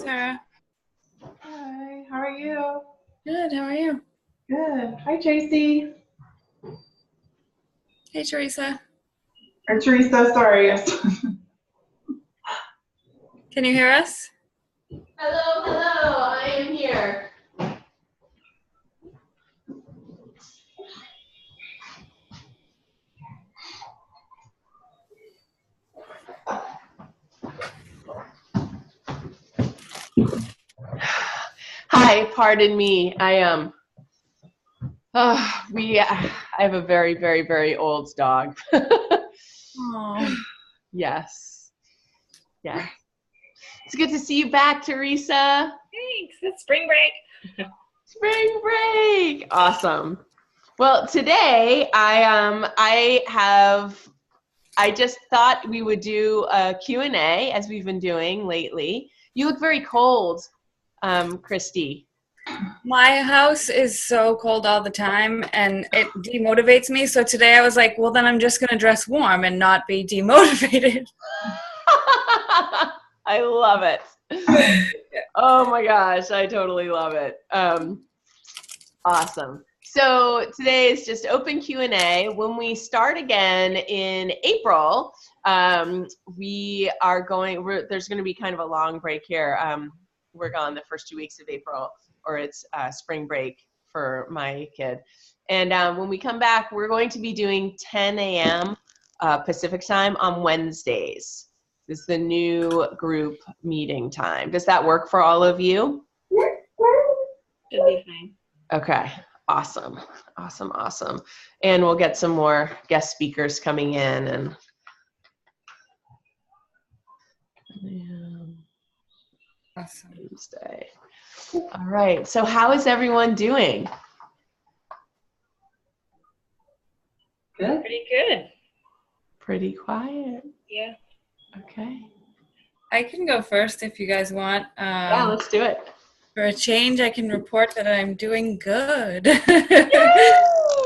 Sarah. Hi, how are you? Good, how are you? Good. Hi, JC. Hey, Teresa. Or Teresa, sorry. Can you hear us? Hello, hello, I am here. Hi, pardon me. I have a very, very, very old dog. Oh, Yes. Yeah. It's good to see you back, Teresa. thanks. It's spring break. Spring break. Awesome. Well, today I just thought we would do a Q&A as we've been doing lately. You look very cold, Christy. My house is so cold all the time and it demotivates me. So today I was like, well, then I'm just going to dress warm and not be demotivated. I love it. Oh my gosh, I totally love it. Awesome. So today is just open Q&A. When we start again in April, there's going to be kind of a long break here. We're gone the first 2 weeks of April, or it's spring break for my kid. And when we come back, we're going to be doing 10 a.m. Pacific time on Wednesdays. This is the new group meeting time. Does that work for all of you? It'll be fine. Okay, awesome. And we'll get some more guest speakers coming in and Awesome. Wednesday. All right, so how is everyone doing? Good. Pretty good. Pretty quiet. Yeah. Okay. I can go first if you guys want. Yeah, let's do it. For a change, I can report that I'm doing good.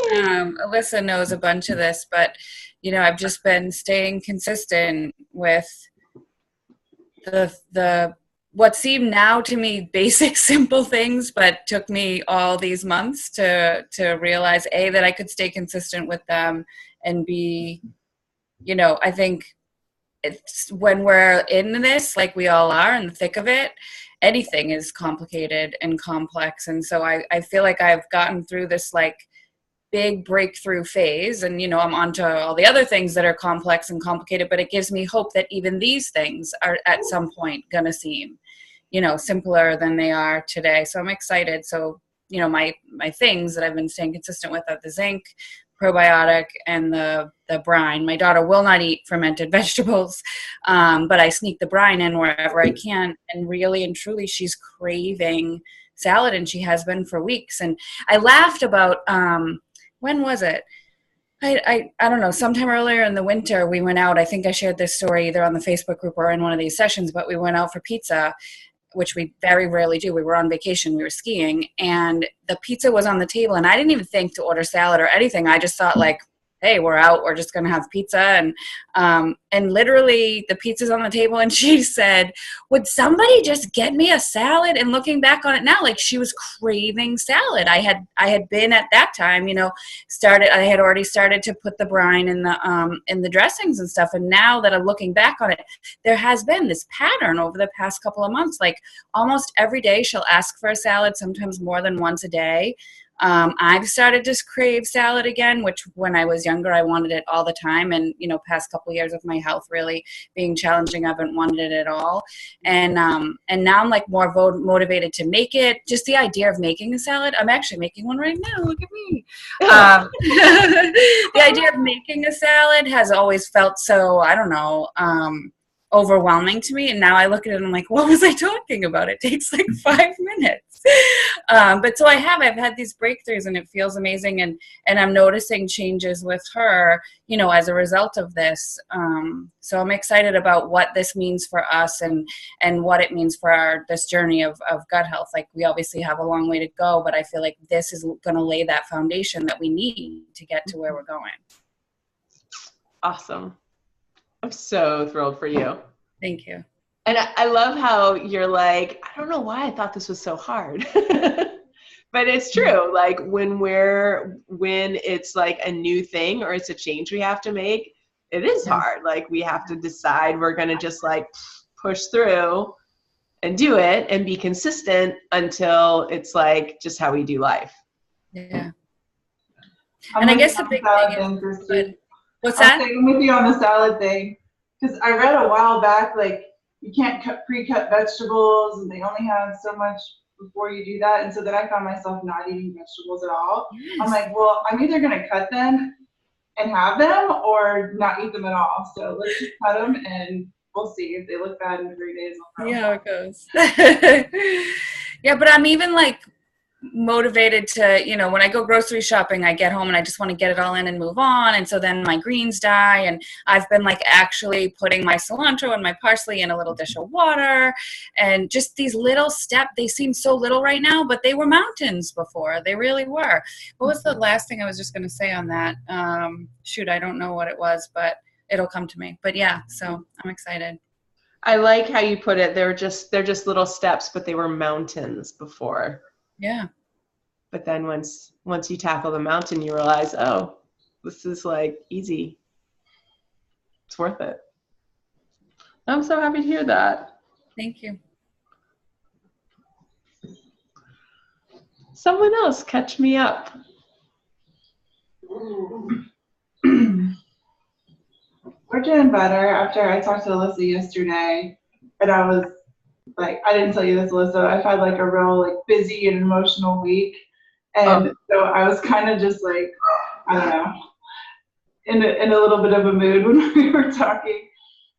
Alyssa knows a bunch of this, but I've just been staying consistent with the what seem now to me basic, simple things, but took me all these months to realize A, that I could stay consistent with them, and B, I think it's when we're in this, like we all are in the thick of it, anything is complicated and complex. And so I feel like I've gotten through this like big breakthrough phase, and I'm onto all the other things that are complex and complicated, but it gives me hope that even these things are at some point gonna seem simpler than they are today. So I'm excited. So my things that I've been staying consistent with are the zinc, probiotic, and the brine. My daughter will not eat fermented vegetables, but I sneak the brine in wherever I can, and really and truly she's craving salad, and she has been for weeks. And I laughed about when was it? I don't know, sometime earlier in the winter we went out. I think I shared this story either on the Facebook group or in one of these sessions, but we went out for pizza, which we very rarely do. We were on vacation, we were skiing, and the pizza was on the table, and I didn't even think to order salad or anything. I just thought like, hey, we're out, we're just going to have pizza. And literally the pizza's on the table, and she said, would somebody just get me a salad? And looking back on it now, like, she was craving salad. I had been at that time, I had already started to put the brine in the dressings and stuff. And now that I'm looking back on it, there has been this pattern over the past couple of months. Like almost every day she'll ask for a salad, sometimes more than once a day. I've started to crave salad again, which when I was younger, I wanted it all the time. And, past couple of years of my health really being challenging, I haven't wanted it at all. And now I'm like more motivated to make it. Just the idea of making a salad. I'm actually making one right now. Look at me. The idea of making a salad has always felt so, I don't know, overwhelming to me. And now I look at it and I'm like, what was I talking about? It takes like 5 minutes. But so I've had these breakthroughs, and it feels amazing. And I'm noticing changes with her, as a result of this. So I'm excited about what this means for us and what it means for this journey of gut health. Like, we obviously have a long way to go, but I feel like this is going to lay that foundation that we need to get to where we're going. Awesome. I'm so thrilled for you. Thank you. And I love how you're like, I don't know why I thought this was so hard. But it's true. Like when it's like a new thing or it's a change we have to make, it is hard. Like we have to decide we're going to just like push through and do it and be consistent until it's like just how we do life. Yeah. And I guess the big thing is, what's that? I'm with you on the salad thing. Because I read a while back, like, you can't pre-cut vegetables and they only have so much before you do that. And so then I found myself not eating vegetables at all. Yes. I'm like, well, I'm either going to cut them and have them or not eat them at all. So let's just cut them and we'll see. If they look bad in 3 days, I'll see how it goes. Yeah, but I'm even like motivated to, you know, when I go grocery shopping, I get home and I just want to get it all in and move on. And so then my greens die. And I've been like actually putting my cilantro and my parsley in a little dish of water. And just these little steps, they seem so little right now, but they were mountains before. They really were. What was the last thing I was just going to say on that? Shoot, I don't know what it was, but it'll come to me. But yeah, so I'm excited. I like how you put it. They're just little steps, but they were mountains before. Yeah. But then once you tackle the mountain, you realize, oh, this is like easy. It's worth it. I'm so happy to hear that. Thank you. Someone else catch me up. We're doing better after I talked to Alyssa yesterday, and I was like, I didn't tell you this, Alyssa, I've had like a real like busy and emotional week. And so I was kind of just like, I don't know, in a little bit of a mood when we were talking.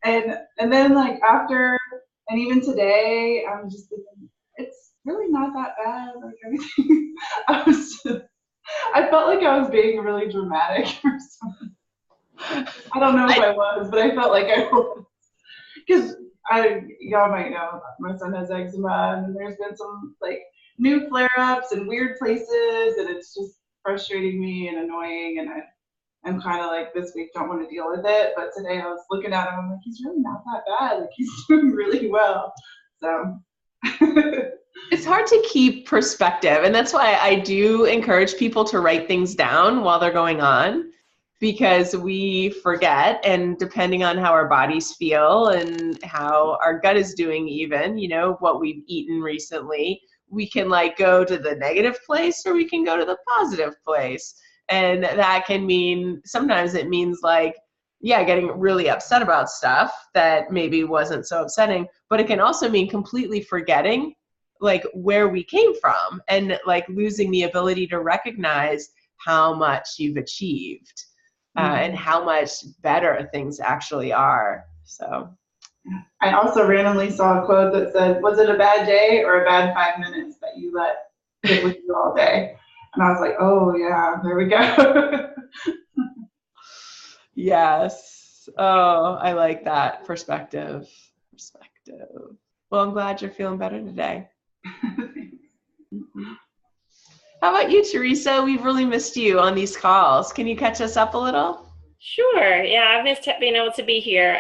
And then like after, and even today, I'm just thinking, it's really not that bad. Like everything, I felt like I was being really dramatic or something. I don't know if I was, but I felt like I was. Because y'all might know, my son has eczema, and there's been some like new flare-ups and weird places, and it's just frustrating me and annoying, and I'm kind of like this week don't want to deal with it. But today I was looking at him, I'm like, he's really not that bad. Like he's doing really well. So it's hard to keep perspective, and that's why I do encourage people to write things down while they're going on. Because we forget, and depending on how our bodies feel and how our gut is doing, even, you know, what we've eaten recently, we can like go to the negative place or we can go to the positive place. And that can mean, sometimes it means like, yeah, getting really upset about stuff that maybe wasn't so upsetting, but it can also mean completely forgetting like where we came from and like losing the ability to recognize how much you've achieved. And how much better things actually are. So, I also randomly saw a quote that said, "Was it a bad day or a bad 5 minutes that you let sit with you all day?" And I was like, "Oh yeah, there we go." Yes. Oh, I like that perspective. Well, I'm glad you're feeling better today. How about you, Teresa? We've really missed you on these calls. Can you catch us up a little? Sure. Yeah, I've missed being able to be here.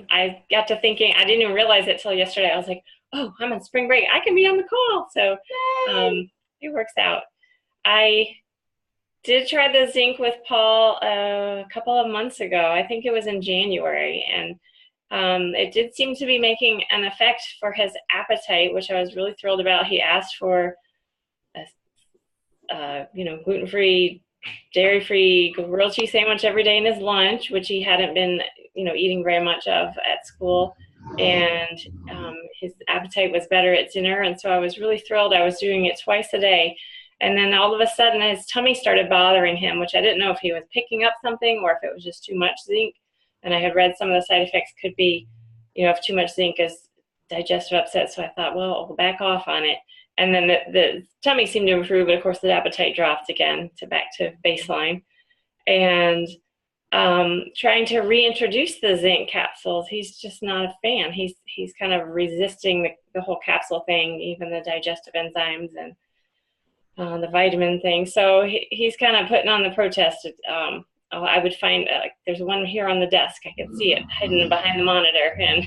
I got to thinking, I didn't even realize it till yesterday. I was like, oh, I'm on spring break. I can be on the call. So it works out. I did try the zinc with Paul a couple of months ago. I think it was in January. And it did seem to be making an effect for his appetite, which I was really thrilled about. He asked for gluten-free, dairy-free grilled cheese sandwich every day in his lunch, which he hadn't been, eating very much of at school. And his appetite was better at dinner. And so I was really thrilled. I was doing it twice a day. And then all of a sudden his tummy started bothering him, which I didn't know if he was picking up something or if it was just too much zinc. And I had read some of the side effects could be, if too much zinc is digestive upset. So I thought, well, I'll back off on it. And then the tummy seemed to improve, but of course the appetite dropped again back to baseline. And trying to reintroduce the zinc capsules, he's just not a fan. He's kind of resisting the whole capsule thing, even the digestive enzymes and the vitamin thing. So he's kind of putting on the protest I would find like there's one here on the desk. I could see it hidden behind the monitor, and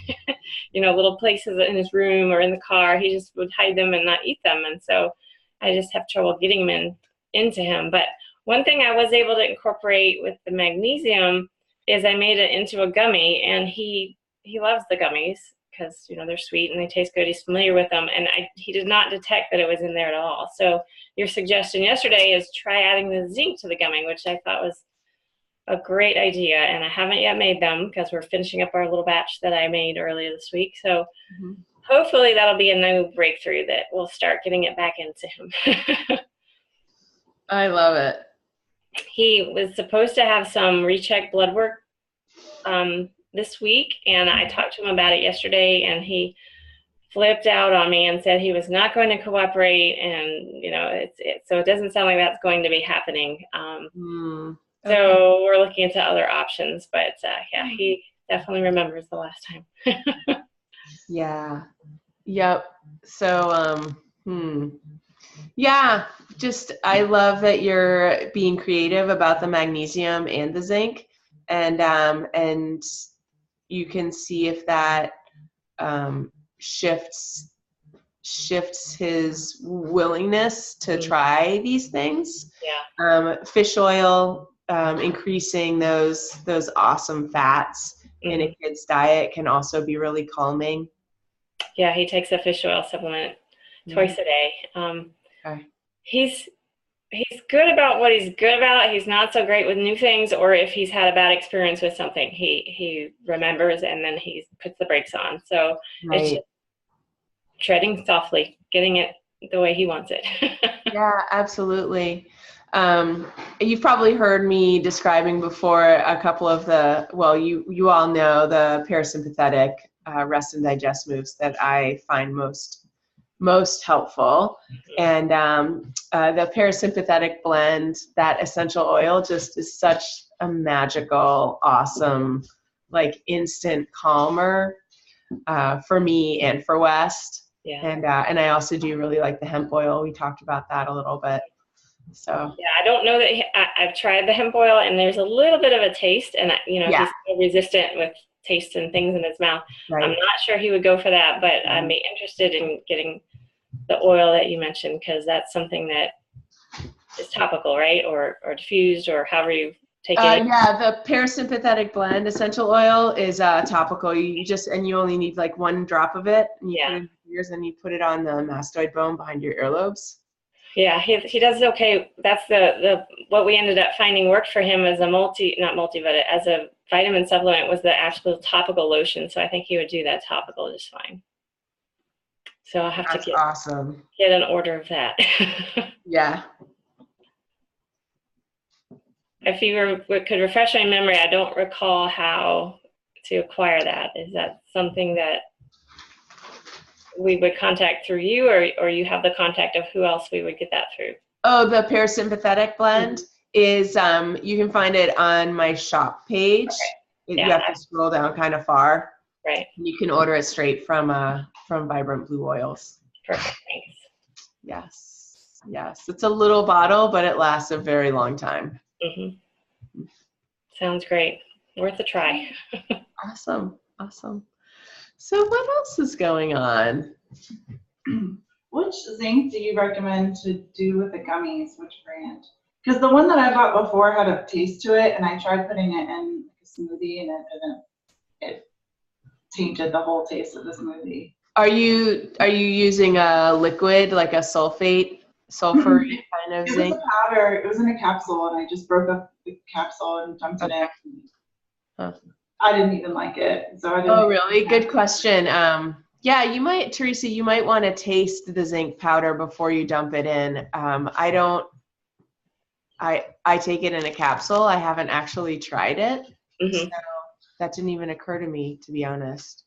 little places in his room or in the car. He just would hide them and not eat them, and so I just have trouble getting them into him. But one thing I was able to incorporate with the magnesium is I made it into a gummy, and he loves the gummies because they're sweet and they taste good. He's familiar with them, and he did not detect that it was in there at all. So your suggestion yesterday is try adding the zinc to the gummy, which I thought was a great idea. And I haven't yet made them because we're finishing up our little batch that I made earlier this week. So hopefully that'll be a new breakthrough that will start getting it back into him. I love it. He was supposed to have some recheck blood work this week, and I talked to him about it yesterday, and he flipped out on me and said he was not going to cooperate, and so it doesn't sound like that's going to be happening. Okay. So we're looking into other options, but he definitely remembers the last time. Yeah. Yep. So yeah, just I love that you're being creative about the magnesium and the zinc, and you can see if that shifts his willingness to try these things. Yeah. Fish oil, increasing those awesome fats in a kid's diet can also be really calming. Yeah, he takes a fish oil supplement twice a day. Okay. He's good about what he's good about. He's not so great with new things, or if he's had a bad experience with something, he remembers and then he puts the brakes on. So It's just treading softly, getting it the way he wants it. Yeah, absolutely. You've probably heard me describing before a couple of you all know the parasympathetic rest and digest moves that I find most helpful. And the parasympathetic blend, that essential oil, just is such a magical, awesome, like instant calmer for me and for West. Yeah. And I also do really like the hemp oil. We talked about that a little bit. So yeah, I don't know that I've tried the hemp oil, and there's a little bit of a taste, and he's so resistant with taste and things in his mouth. Right. I'm not sure he would go for that, but I'm interested in getting the oil that you mentioned, because that's something that is topical, right? Or diffused, or however you take it. Yeah, the parasympathetic blend essential oil is topical. You only need like one drop of it, and you put it in your ears, and you put it on the mastoid bone behind your earlobes. Yeah, he does okay. That's the what we ended up finding worked for him as as a vitamin supplement was the actual topical lotion. So I think he would do that topical just fine. So I'll have That's to awesome. Get an order of that. Yeah. If you could refresh my memory, I don't recall how to acquire that. Is that something that we would contact through you, or you have the contact of who else we would get that through? Oh, the parasympathetic blend is, you can find it on my shop page. Okay. You have to scroll down kind of far. Right. You can order it straight from Vibrant Blue Oils. Perfect, thanks. Yes. It's a little bottle, but it lasts a very long time. Mm-hmm. Sounds great. Worth a try. Awesome. So what else is going on? Which zinc do you recommend to do with the gummies? Which brand? Because the one that I bought before had a taste to it, and I tried putting it in a smoothie, and it tainted the whole taste of the smoothie. Are you using a liquid, like a sulfur kind of zinc? It was a powder. It was in a capsule, and I just broke up the capsule and dumped it in. Huh. I didn't even like it, so I didn't. Oh, really? Good question. Yeah, you might, Teresa, you might want to taste the zinc powder before you dump it in. I take it in a capsule. I haven't actually tried it. Mm-hmm. So that didn't even occur to me, to be honest.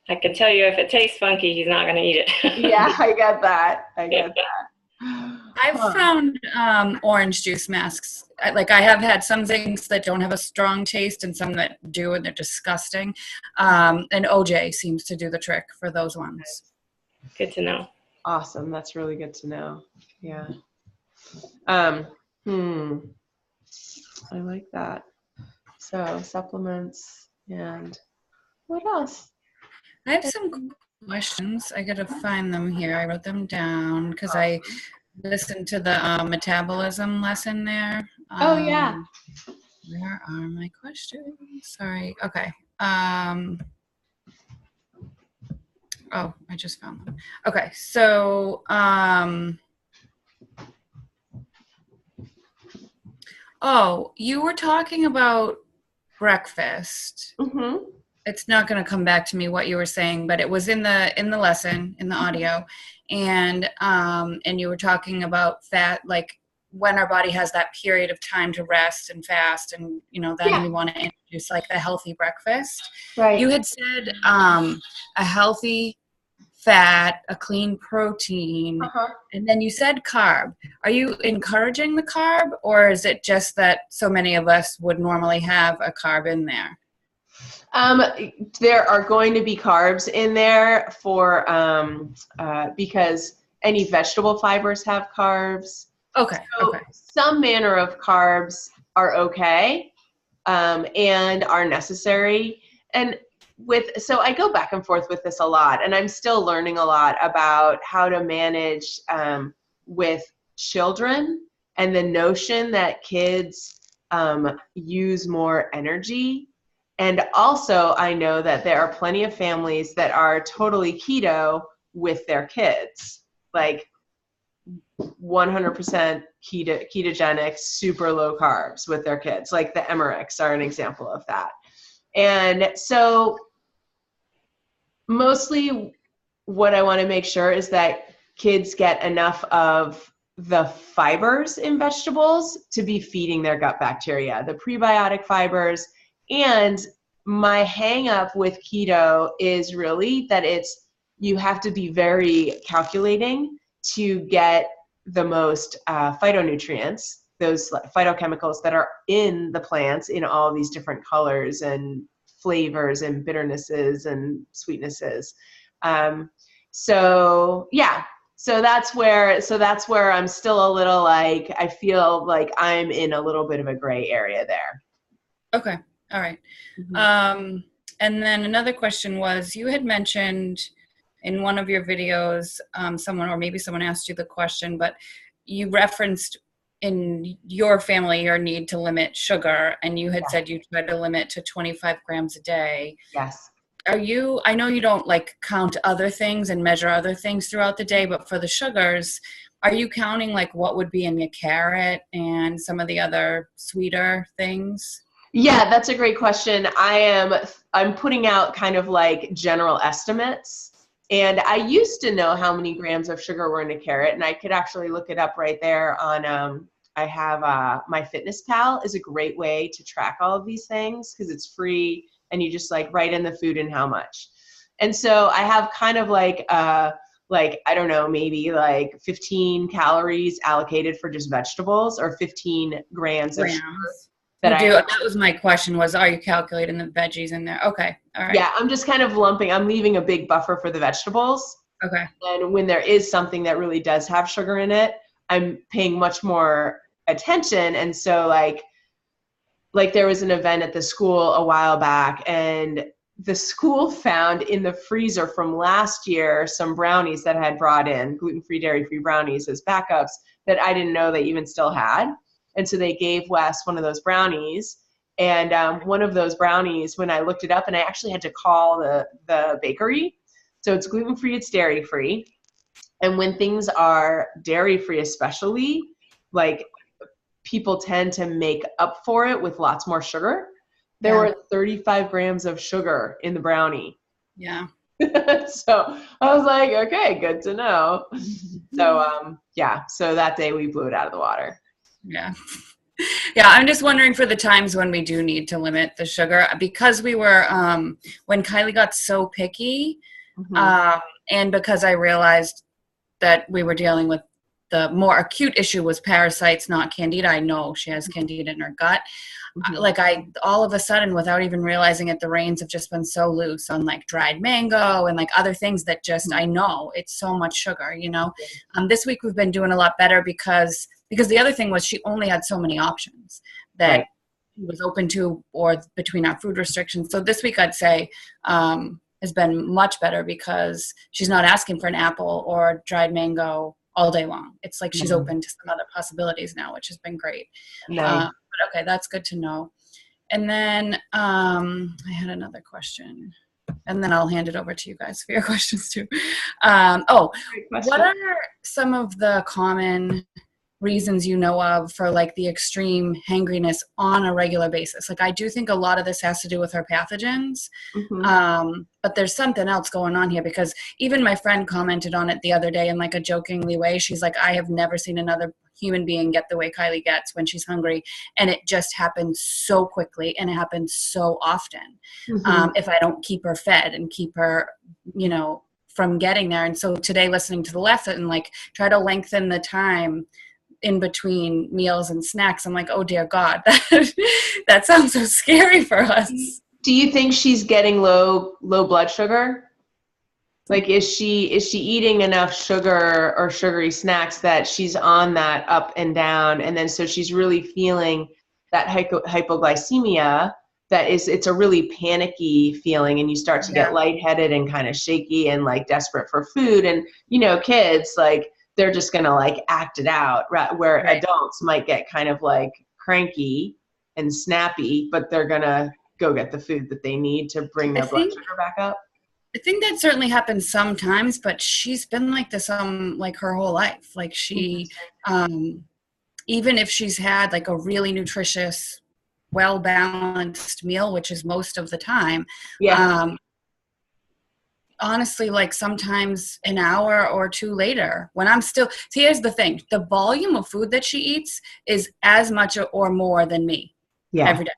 I can tell you if it tastes funky, he's not going to eat it. Yeah, I get that. I've found orange juice masks. I have had some things that don't have a strong taste and some that do, and they're disgusting. And OJ seems to do the trick for those ones. Good to know. Awesome. That's really good to know. Yeah. I like that. So supplements and what else? I have some questions. I gotta find them here. I wrote them down because I listened to the metabolism lesson there. Oh, yeah. Where are my questions? Sorry. Okay. Oh, I just found them. Okay. So, oh, you were talking about breakfast. Mm-hmm. It's not going to come back to me what you were saying, but it was in the lesson, in the audio, and you were talking about fat, like when our body has that period of time to rest and fast, and then we want to introduce like a healthy breakfast. Right. You had said a healthy fat, a clean protein, and then you said carb. Are you encouraging the carb, or is it just that so many of us would normally have a carb in there? There are going to be carbs in there for because any vegetable fibers have carbs. Okay. So some manner of carbs are okay and are necessary. And so I go back and forth with this a lot, and I'm still learning a lot about how to manage with children and the notion that kids use more energy. And also, I know that there are plenty of families that are totally keto with their kids, like 100% ketogenic, super low carbs with their kids. Like the Emmerichs are an example of that. And so mostly what I want to make sure is that kids get enough of the fibers in vegetables to be feeding their gut bacteria, the prebiotic fibers. And my hang up with keto is really that you have to be very calculating to get the most phytonutrients, those phytochemicals that are in the plants in all these different colors and flavors and bitternesses and sweetnesses. So that's where I'm still a little like, I feel like I'm in a little bit of a gray area there. Okay. All right. Mm-hmm. And then another question was, you had mentioned in one of your videos, someone asked you the question, but you referenced in your family your need to limit sugar, and you had said you tried to limit to 25 grams a day. Yes. I know you don't like count other things and measure other things throughout the day, but for the sugars, are you counting like what would be in a carrot and some of the other sweeter things? Yeah, that's a great question. I'm putting out kind of like general estimates. And I used to know how many grams of sugar were in a carrot, and I could actually look it up right there on, I have MyFitnessPal is a great way to track all of these things because it's free and you just like write in the food and how much. And so I have kind of like, I don't know, maybe like 15 calories allocated for just vegetables or 15 grams of sugar. That was my question was, are you calculating the veggies in there? Okay. All right. Yeah, I'm just kind of I'm leaving a big buffer for the vegetables. Okay. And when there is something that really does have sugar in it, I'm paying much more attention. And so like there was an event at the school a while back, and the school found in the freezer from last year some brownies that I had brought in, gluten-free, dairy-free brownies as backups that I didn't know they even still had. And so they gave Wes one of those brownies. And one of those brownies, when I looked it up, and I actually had to call the bakery. So it's gluten-free, it's dairy-free. And when things are dairy-free especially, like people tend to make up for it with lots more sugar. There were 35 grams of sugar in the brownie. Yeah. So I was like, okay, good to know. So so that day we blew it out of the water. Yeah. Yeah, I'm just wondering for the times when we do need to limit the sugar, because we were, when Kylie got so picky, and because I realized that we were dealing with the more acute issue was parasites, not candida. I know she has candida in her gut. All of a sudden, without even realizing it, the reins have just been so loose on like dried mango and like other things that just, I know it's so much sugar, This week we've been doing a lot better because the other thing was she only had so many options. that Right. he was open to, or between our food restrictions. So this week I'd say has been much better because she's not asking for an apple or dried mango all day long. It's like she's open to some other possibilities now, which has been great. Nice. But okay, that's good to know. And then I had another question, and then I'll hand it over to you guys for your questions too. Great question. What are some of the common reasons you know of for like the extreme hangriness on a regular basis? Like I do think a lot of this has to do with her pathogens, but there's something else going on here, because even my friend commented on it the other day in like a jokingly way. She's like, I have never seen another human being get the way Kylie gets when she's hungry, and it just happens so quickly and it happens so often. If I don't keep her fed and keep her, from getting there. And so today, listening to the lesson, like try to lengthen the time in between meals and snacks. I'm like, oh dear God, that sounds so scary for us. Do you think she's getting low blood sugar? Like, is she eating enough sugar or sugary snacks that she's on that up and down, and then so she's really feeling that hypoglycemia? It's a really panicky feeling, and you start to get lightheaded and kind of shaky and like desperate for food. And kids, like, they're just gonna like act it out, where adults might get kind of like cranky and snappy, but they're gonna go get the food that they need to bring their blood sugar back up. I think that certainly happens sometimes, but she's been like this like her whole life. Like she even if she's had like a really nutritious, well-balanced meal, which is most of the time, honestly, like sometimes an hour or two later, when I'm still, see, here's the thing, the volume of food that she eats is as much or more than me every day.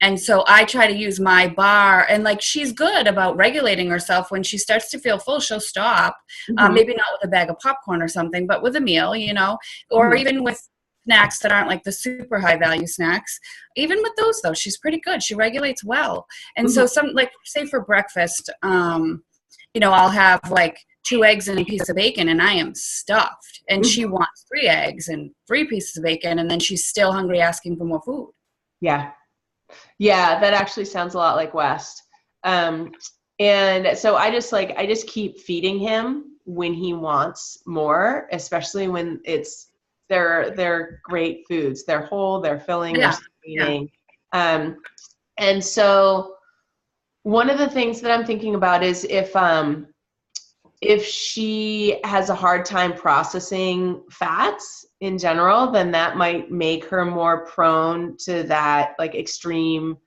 And so I try to use my bar, and like she's good about regulating herself. When she starts to feel full, she'll stop, maybe not with a bag of popcorn or something, but with a meal, or even with snacks that aren't like the super high value snacks. Even with those though, she's pretty good. She regulates well. And so some, like say for breakfast, I'll have like 2 eggs and a piece of bacon and I am stuffed, and she wants 3 eggs and 3 pieces of bacon, and then she's still hungry asking for more food. Yeah, that actually sounds a lot like West. And so I just keep feeding him when he wants more, especially when they're great foods. They're whole, they're filling, they're sustaining. And so one of the things that I'm thinking about is if she has a hard time processing fats in general, then that might make her more prone to that like extreme,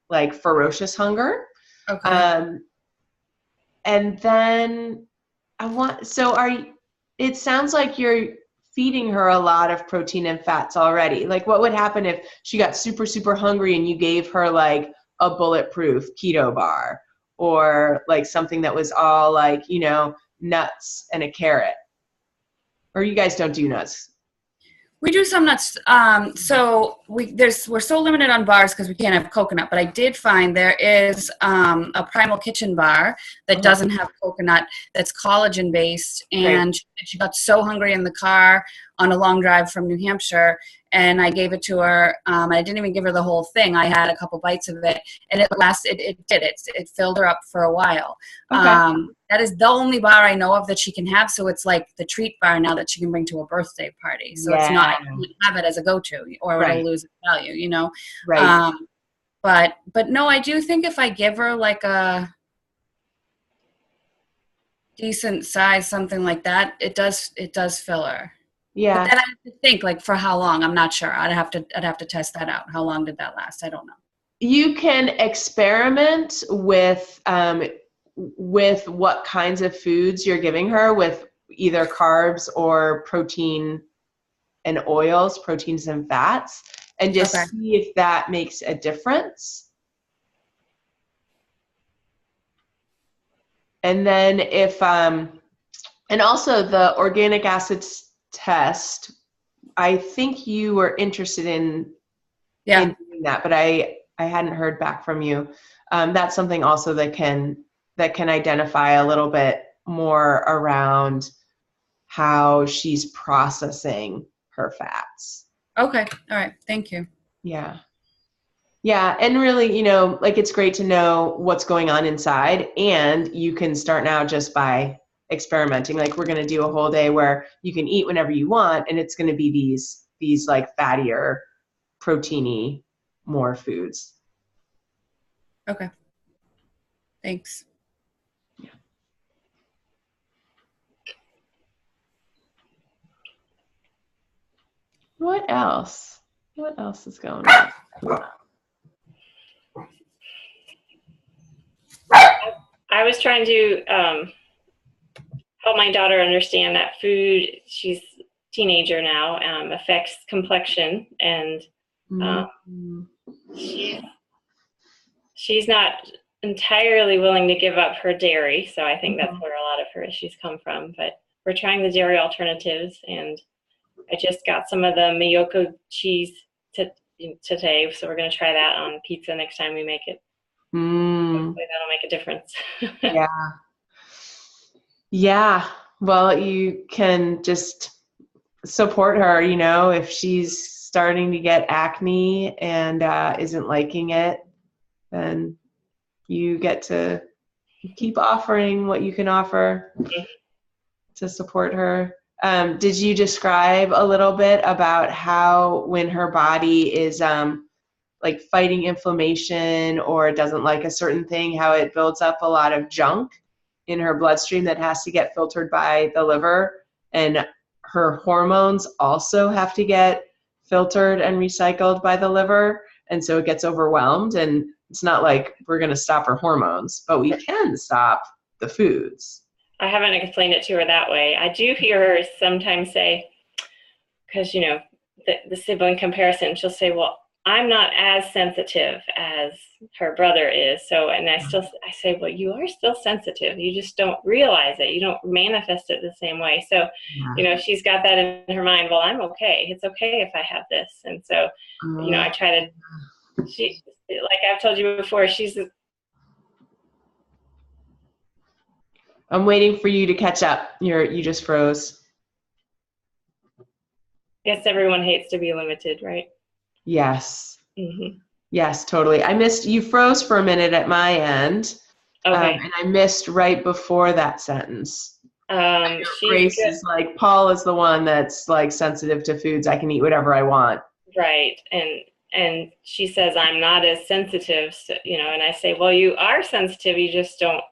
like ferocious hunger. And then it sounds like you're feeding her a lot of protein and fats already. Like, what would happen if she got super, super hungry and you gave her like a bulletproof keto bar, or like something that was all like, nuts and a carrot? Or you guys don't do nuts? We do some nuts. So we're so limited on bars because we can't have coconut. But I did find there is a Primal Kitchen bar that doesn't have coconut, that's collagen based. And she got so hungry in the car on a long drive from New Hampshire, and I gave it to her. I didn't even give her the whole thing. I had a couple bites of it, and it filled her up for a while. That is the only bar I know of that she can have. So it's like the treat bar now that she can bring to a birthday party. So it's not, I can't have it as a go-to, or it'll lose its value, But no, I do think if I give her like a decent size, something like that, it does fill her. Yeah. But then I have to think, like, for how long? I'm not sure. I'd have to test that out. How long did that last? I don't know. You can experiment with what kinds of foods you're giving her, with either carbs or protein and oils, proteins and fats, and just see if that makes a difference. And then and also the organic acids test, I think you were interested in doing that, but I hadn't heard back from you. That's something also that can identify a little bit more around how she's processing her fats. Okay. All right. Thank you. Yeah. Yeah. And really, like it's great to know what's going on inside, and you can start now just by experimenting. Like we're going to do a whole day where you can eat whenever you want, and it's going to be these like fattier, proteiny, more foods. Okay. Thanks. What else? What else is going on? I was trying to help my daughter understand that food, she's a teenager now, affects complexion, and she's not entirely willing to give up her dairy, so I think that's where a lot of her issues come from. But we're trying the dairy alternatives, and I just got some of the Miyoko cheese today, so we're going to try that on pizza next time we make it. Hopefully that'll make a difference. Yeah. Yeah. Well, you can just support her, if she's starting to get acne and isn't liking it, then you get to keep offering what you can offer to support her. Did you describe a little bit about how when her body is like fighting inflammation or doesn't like a certain thing, how it builds up a lot of junk in her bloodstream that has to get filtered by the liver, and her hormones also have to get filtered and recycled by the liver, and so it gets overwhelmed? And it's not like we're going to stop her hormones, but we can stop the foods. I haven't explained it to her that way. I do hear her sometimes say, because the sibling comparison, she'll say, well, I'm not as sensitive as her brother is. So, and I say, well, you are still sensitive. You just don't realize it. You don't manifest it the same way. So, she's got that in her mind. Well, I'm okay. It's okay if I have this. And so, I try to, like I've told you before, I'm waiting for you to catch up. You just froze. I guess everyone hates to be limited, right? Yes. Mm-hmm. Yes, totally. I missed, you froze for a minute at my end. Okay. And I missed right before that sentence. Grace is like, Paul is the one that's like sensitive to foods. I can eat whatever I want. Right. And she says, I'm not as sensitive, so, and I say, well, you are sensitive. You just don't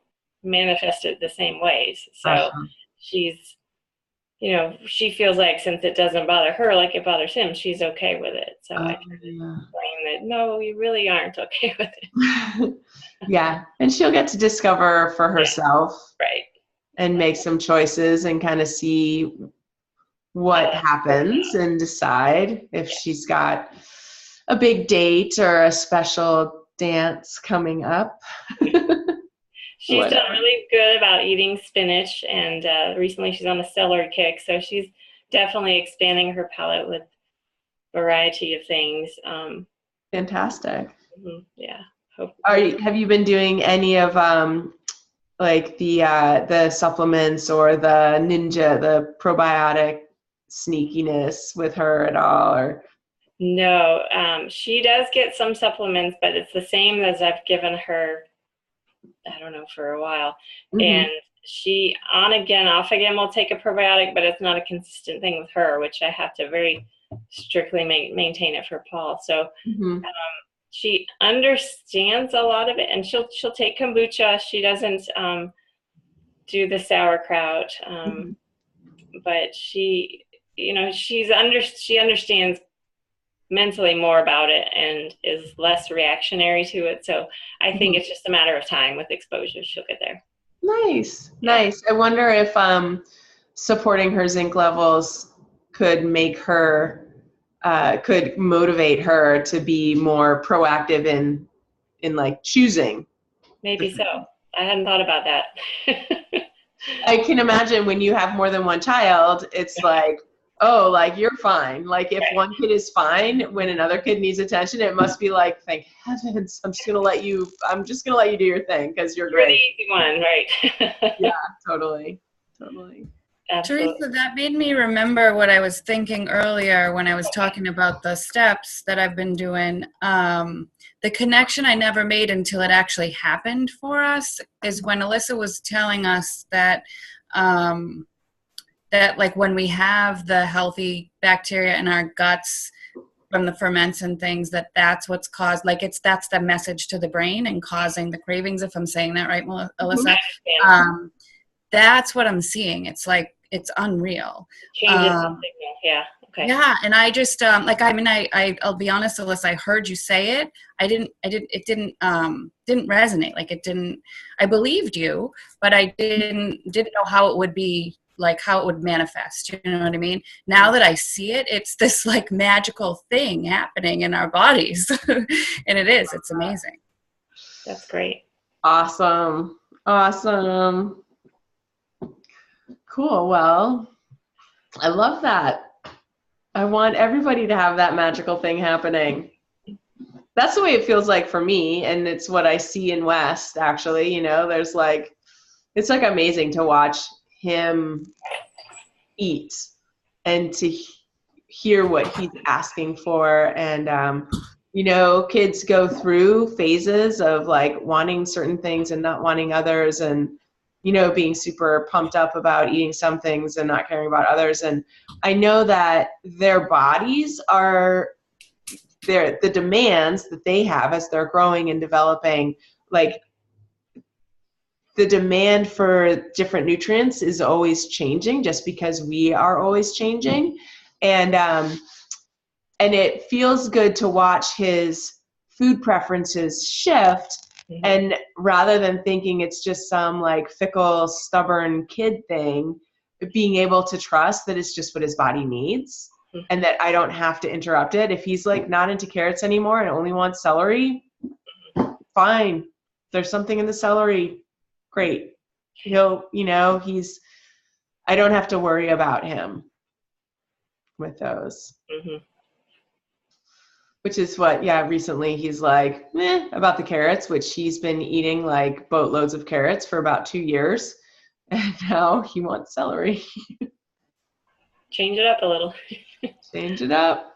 manifest it the same ways. So she's, she feels like since it doesn't bother her like it bothers him, she's okay with it. So I try to explain that, no, you really aren't okay with it. Yeah. And she'll get to discover for herself. Right. And make some choices and kind of see what happens and decide if she's got a big date or a special dance coming up. She's done really good about eating spinach, and recently she's on a celery kick, so she's definitely expanding her palate with variety of things. Fantastic. Yeah. Have you been doing any of like the supplements or the Ninja, the probiotic sneakiness with her at all? Or no, she does get some supplements, but it's the same as I've given her, I don't know, for a while. And she on again, off again will take a probiotic, but it's not a consistent thing with her, which I have to very strictly maintain it for Paul. So she understands a lot of it, and she'll take kombucha. She doesn't do the sauerkraut, but she understands mentally more about it and is less reactionary to it. So I think it's just a matter of time with exposure. She'll get there. Nice. I wonder if supporting her zinc levels could make her could motivate her to be more proactive in like choosing. Maybe so. I hadn't thought about that. I can imagine when you have more than one child, it's like, oh, like you're fine. Like if one kid is fine, when another kid needs attention, it must be like, thank heavens, I'm just gonna let you do your thing because you're great. You're the easy one, right? Yeah, totally. Absolutely. Teresa, that made me remember what I was thinking earlier when I was talking about the steps that I've been doing. The connection I never made until it actually happened for us is when Alyssa was telling us that that like when we have the healthy bacteria in our guts from the ferments and things, that's what's caused, like that's the message to the brain and causing the cravings, if I'm saying that right, Alyssa. That's what I'm seeing. It's like, it's unreal. Changes the signal. Yeah. Okay. Yeah, and I just like, I mean, I'll be honest, Alyssa, I heard you say it. It didn't resonate. Like it didn't. I believed you, but I didn't know how it would be, like how it would manifest. You know what I mean? Now that I see it, it's this like magical thing happening in our bodies, and it's amazing. That's great. Awesome. Cool. Well, I love that. I want everybody to have that magical thing happening. That's the way it feels like for me, and it's what I see in West, actually. You know, there's like, it's like amazing to watch him eat and to hear what he's asking for. And, you know, kids go through phases of like wanting certain things and not wanting others, and you know, being super pumped up about eating some things and not caring about others. And I know that their bodies are, the demands that they have as they're growing and developing, like the demand for different nutrients is always changing just because we are always changing. And it feels good to watch his food preferences shift. And rather than thinking it's just some like fickle, stubborn kid thing, being able to trust that it's just what his body needs and that I don't have to interrupt it. If he's like not into carrots anymore and only wants celery, fine. If there's something in the celery, great. He'll, you know, I don't have to worry about him with those. Which is what, recently he's like, about the carrots, which he's been eating like boatloads of carrots for about 2 years. And now he wants celery. Change it up a little. Change it up.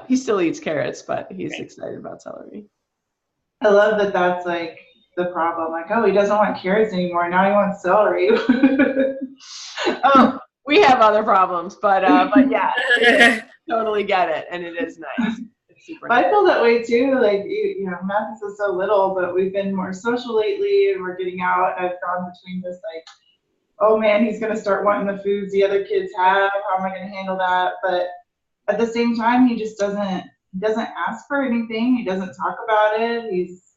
He still eats carrots, but he's excited about celery. I love that that's like the problem. Like, oh, he doesn't want carrots anymore. Now he wants celery. Oh, we have other problems, but yeah, totally get it. And it is nice. I feel that way too. Like, you know, Mathis is so little, but we've been more social lately and we're getting out. I've gone between this like, oh man, he's going to start wanting the foods the other kids have. How am I going to handle that? But at the same time, he just doesn't ask for anything. He doesn't talk about it. He's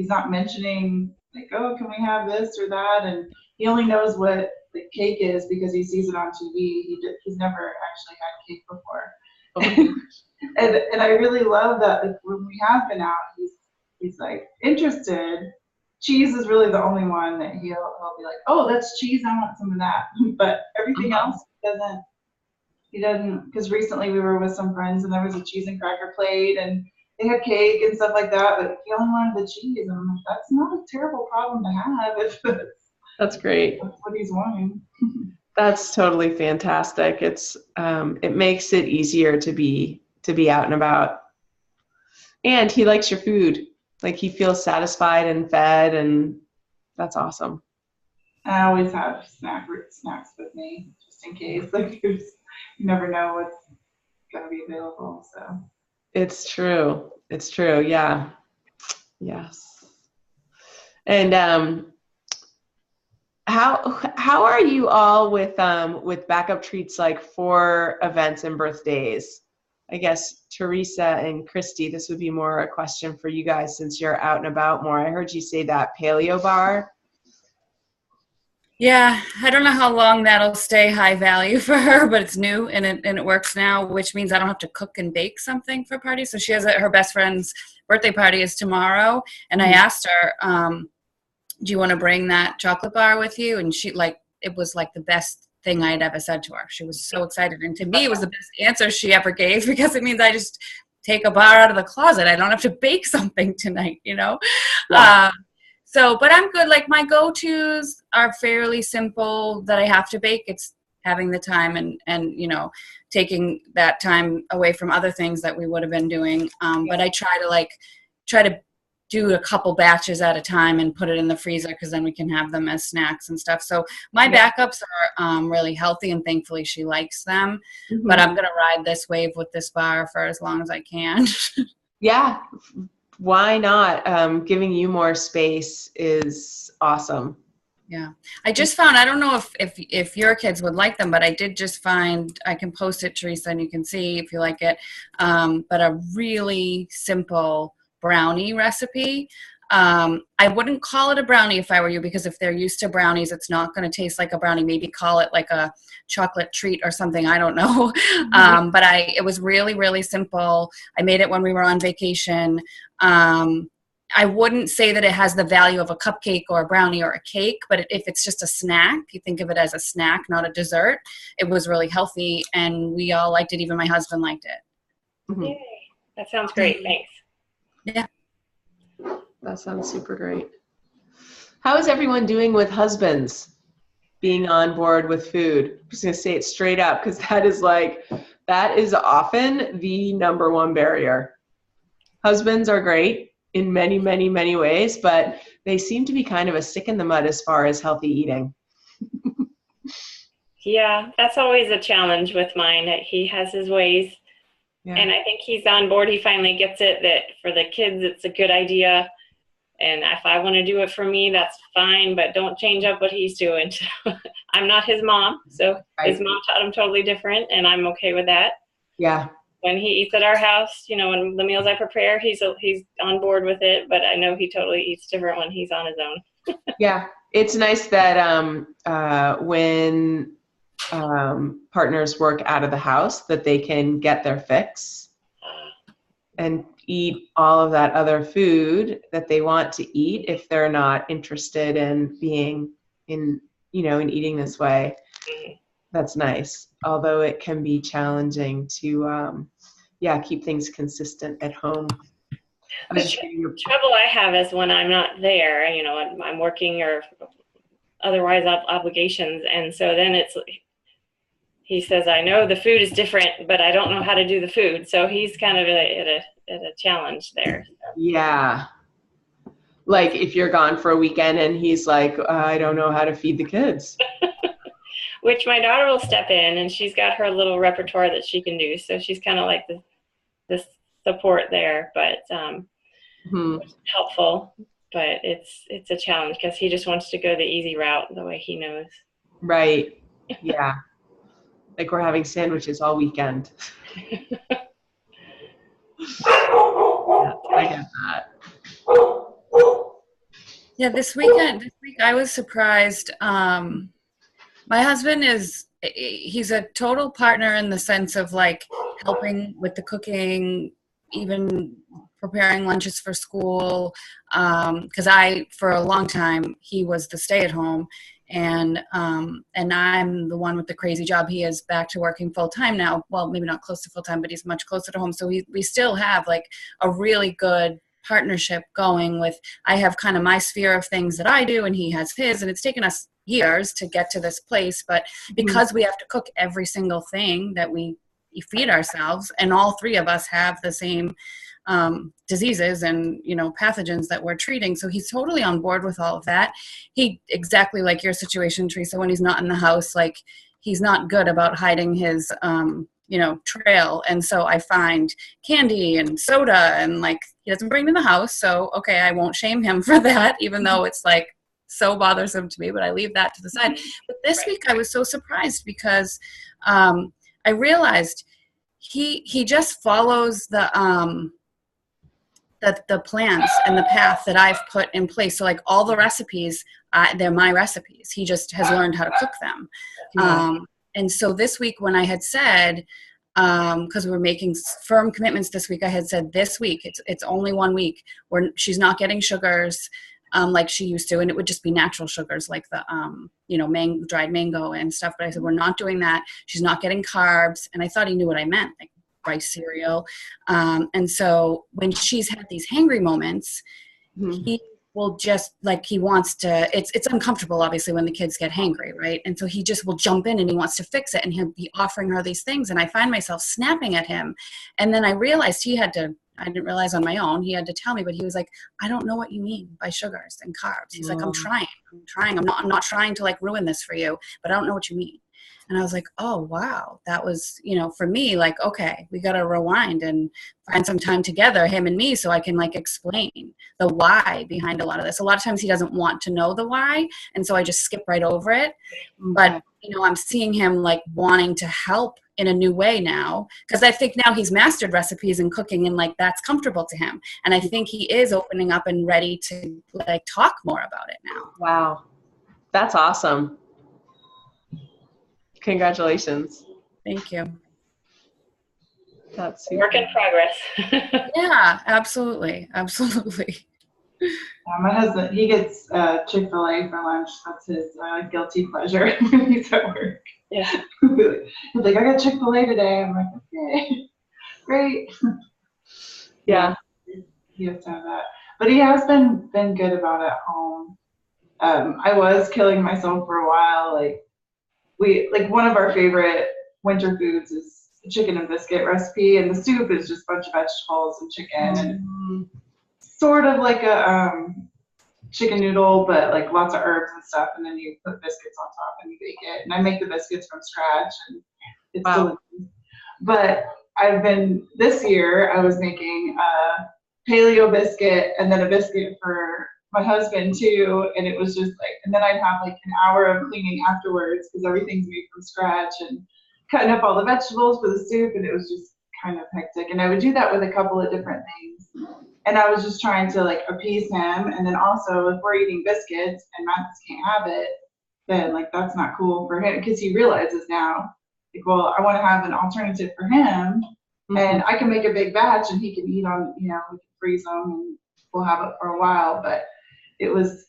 not mentioning like, oh, can we have this or that? And he only knows what the cake is because he sees it on TV. He's never actually had cake before. And I really love that, like, when we have been out, he's like interested. Cheese is really the only one that he'll be like, oh, that's cheese, I want some of that. But everything else he doesn't, because recently we were with some friends and there was a cheese and cracker plate and they had cake and stuff like that, but he only wanted the cheese. And I'm like, that's not a terrible problem to have if that's great. That's what he's wanting. That's totally fantastic. It's it makes it easier to be out and about. And he likes your food. Like he feels satisfied and fed, and that's awesome. I always have snacks with me just in case. Like you never know what's gonna be available. So it's true. Yeah. Yes. And how are you all with backup treats like for events and birthdays? I guess Teresa and Christy, this would be more a question for you guys since you're out and about more. I heard you say that paleo bar. Yeah, I don't know how long that'll stay high value for her, but it's new and it works now, which means I don't have to cook and bake something for parties. So she has her best friend's birthday party is tomorrow, and I asked her, do you want to bring that chocolate bar with you? And she it was like the best thing I had ever said to her. She was so excited. And to me, it was the best answer she ever gave because it means I just take a bar out of the closet. I don't have to bake something tonight, you know? Yeah. So, but I'm good. Like my go-tos are fairly simple that I have to bake. It's having the time and you know, taking that time away from other things that we would have been doing. But I try to do a couple batches at a time and put it in the freezer because then we can have them as snacks and stuff. So my backups are really healthy and thankfully she likes them. Mm-hmm. But I'm going to ride this wave with this bar for as long as I can. Yeah. Why not? Giving you more space is awesome. Yeah. I just found, I don't know if your kids would like them, but I did just find, I can post it, Teresa, and you can see if you like it, but a really simple brownie recipe. I wouldn't call it a brownie if I were you, because if they're used to brownies, it's not going to taste like a brownie. Maybe call it like a chocolate treat or something. I don't know. But it was really, really simple. I made it when we were on vacation. I wouldn't say that it has the value of a cupcake or a brownie or a cake, but if it's just a snack, you think of it as a snack, not a dessert. It was really healthy and we all liked it. Even my husband liked it. Mm-hmm. Yay. That sounds great. Thanks. Yeah. That sounds super great. How is everyone doing with husbands being on board with food? I'm just going to say it straight up because that is often the number one barrier. Husbands are great in many, many, many ways, but they seem to be kind of a stick in the mud as far as healthy eating. Yeah, that's always a challenge with mine. He has his ways. Yeah. And I think he's on board. He finally gets it that for the kids, it's a good idea. And if I want to do it for me, that's fine, but don't change up what he's doing. I'm not his mom, so his mom taught him totally different, and I'm okay with that. Yeah. When he eats at our house, you know, when the meals I prepare, he's on board with it, but I know he totally eats different when he's on his own. Yeah, it's nice that when partners work out of the house, that they can get their fix and eat all of that other food that they want to eat if they're not interested in being in eating this way. That's nice. Although it can be challenging to, keep things consistent at home. The trouble I have is when I'm not there, you know, I'm working or otherwise obligations. And so then he says, I know the food is different, but I don't know how to do the food. So he's kind of at a challenge there. Yeah. Like if you're gone for a weekend and he's like, I don't know how to feed the kids. Which my daughter will step in, and she's got her little repertoire that she can do. So she's kind of like the support there, but helpful. But it's a challenge because he just wants to go the easy route the way he knows. Right. Yeah. Like we're having sandwiches all weekend. Yeah, I get that. Yeah, this week I was surprised. My husband he's a total partner in the sense of like helping with the cooking, even preparing lunches for school. Because for a long time, he was the stay-at-home, and I'm the one with the crazy job. He is back to working full-time now. Well, maybe not close to full-time, but he's much closer to home. So we still have like a really good partnership going with, I have kind of my sphere of things that I do and he has his, and it's taken us years to get to this place, but because we have to cook every single thing that we feed ourselves, and all three of us have the same diseases and, you know, pathogens that we're treating. So he's totally on board with all of that. He, exactly like your situation, Teresa, when he's not in the house, like he's not good about hiding his, trail. And so I find candy and soda, and like he doesn't bring it in the house. So, okay, I won't shame him for that, even though it's like so bothersome to me, but I leave that to the side. But this week I was so surprised because I realized he just follows the plans and the path that I've put in place. So like all the recipes, they're my recipes. He just has learned how to cook them. And so this week when I had said, because we were making firm commitments this week, I had said this week, it's only 1 week where she's not getting sugars like she used to, and it would just be natural sugars like the dried mango and stuff. But I said, we're not doing that. She's not getting carbs. And I thought he knew what I meant, like rice cereal. And so when she's had these hangry moments, will just like, he wants to, it's uncomfortable obviously when the kids get hangry, right? And so he just will jump in and he wants to fix it, and he'll be offering her these things, and I find myself snapping at him. And then I realized I didn't realize on my own, he had to tell me, but he was like, I don't know what you mean by sugars and carbs. He's like, I'm trying, I'm not trying to like ruin this for you, but I don't know what you mean. And I was like, oh, wow. That was, for me, like, okay, we got to rewind and find some time together, him and me, so I can like explain the why behind a lot of this. A lot of times he doesn't want to know the why. And so I just skip right over it. But, I'm seeing him like wanting to help in a new way now, because I think now he's mastered recipes and cooking, and like that's comfortable to him. And I think he is opening up and ready to like talk more about it now. Wow. That's awesome. Congratulations. Thank you. That's Work in progress. Yeah, absolutely. Absolutely. My husband, he gets Chick-fil-A for lunch. That's his guilty pleasure when he's at work. Yeah. He's like, I got Chick-fil-A today. I'm like, okay, great. Yeah. He has to have that. But he has been good about it at home. I was killing myself for a while. One of our favorite winter foods is a chicken and biscuit recipe, and the soup is just a bunch of vegetables and chicken, and sort of like a chicken noodle, but like lots of herbs and stuff, and then you put biscuits on top and you bake it. And I make the biscuits from scratch, and it's delicious. But this year I was making a paleo biscuit and then a biscuit for my husband too, and it was just like, and then I'd have like an hour of cleaning afterwards because everything's made from scratch, and cutting up all the vegetables for the soup, and it was just kind of hectic. And I would do that with a couple of different things, and I was just trying to like appease him. And then also, if we're eating biscuits and Mathis can't have it, then like that's not cool for him, because he realizes now, like, well, I want to have an alternative for him, and I can make a big batch and he can eat on, we can freeze them and we'll have it for a while. But it was